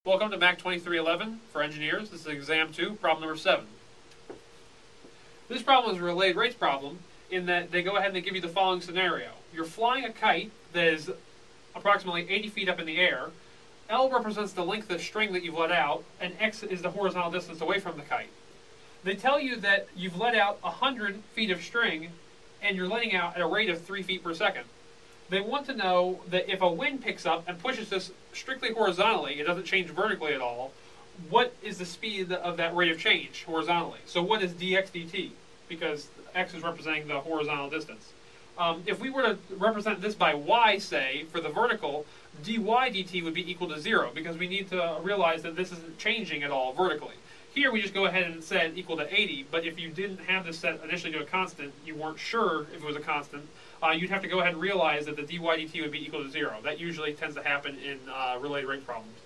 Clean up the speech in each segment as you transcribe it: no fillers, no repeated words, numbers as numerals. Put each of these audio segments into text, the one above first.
Welcome to Mac 2311 for engineers. This is exam 2, problem number 7. This problem is a related rates problem in that they go ahead and they give you the following scenario. You're flying a kite that is approximately 80 feet up in the air. L represents the length of string that you've let out, and X is the horizontal distance away from the kite. They tell you that you've let out 100 feet of string and you're letting out at a rate of 3 feet per second. They want to know that if a wind picks up and pushes this strictly horizontally, it doesn't change vertically at all, what is the speed of that rate of change horizontally? So what is dx dt? Because x is representing the horizontal distance. If we were to represent this by y, say, for the vertical, dy dt would be equal to 0, because we need to realize that this isn't changing at all vertically. Here we just go ahead and set equal to 80, but if you didn't have this set initially to a constant, you weren't sure if it was a constant, you'd have to go ahead and realize that the dy dt would be equal to 0. That usually tends to happen in related rate problems.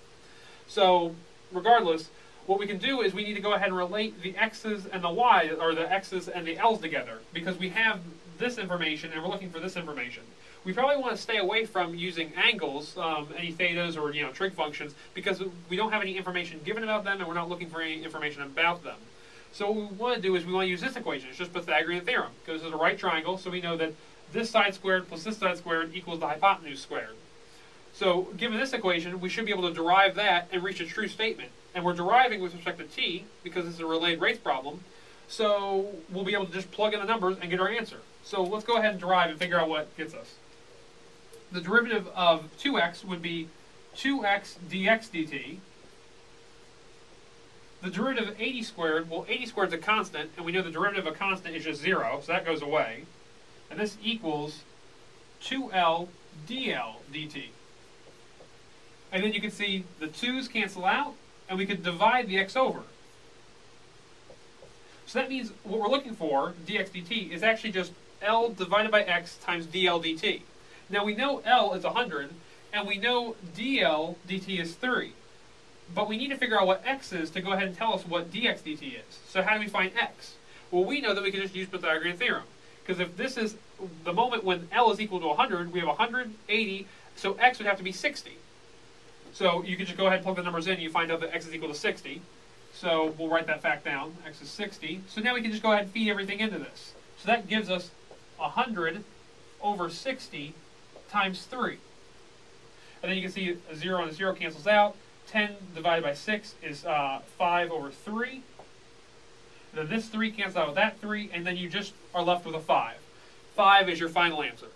So regardless, what we can do is we need to go ahead and relate the x's and the y, or the x's and the l's together, because we have this information and we're looking for this information. We probably want to stay away from using angles, any thetas or trig functions, because we don't have any information given about them and we're not looking for any information about them. So what we want to do is we want to use this equation. It's just Pythagorean theorem. It goes to the right triangle, so we know that this side squared plus this side squared equals the hypotenuse squared. So given this equation, we should be able to derive that and reach a true statement. And we're deriving with respect to t, because it's a related rates problem, so we'll be able to just plug in the numbers and get our answer. So let's go ahead and derive and figure out what gets us. The derivative of 2x would be 2x dx dt. The derivative of 80 squared, well, 80 squared is a constant, and we know the derivative of a constant is just 0, so that goes away. And this equals 2L dl dt. And then you can see the 2's cancel out, and we could divide the x over. So that means what we're looking for, dx dt, is actually just L divided by x times dl dt. Now we know L is 100, and we know dl dt is 3. But we need to figure out what x is to go ahead and tell us what dx dt is. So how do we find x? Well, we know that we can just use Pythagorean theorem. Because if this is the moment when L is equal to 100, we have 180, so x would have to be 60. So you can just go ahead and plug the numbers in, and you find out that x is equal to 60. So we'll write that fact down. X is 60. So now we can just go ahead and feed everything into this. So that gives us 100 over 60 times 3. And then you can see a 0 and a 0 cancels out. 10 divided by 6 is 5 over 3. Then this 3 cancels out with that 3, and then you just are left with a 5. 5 is your final answer.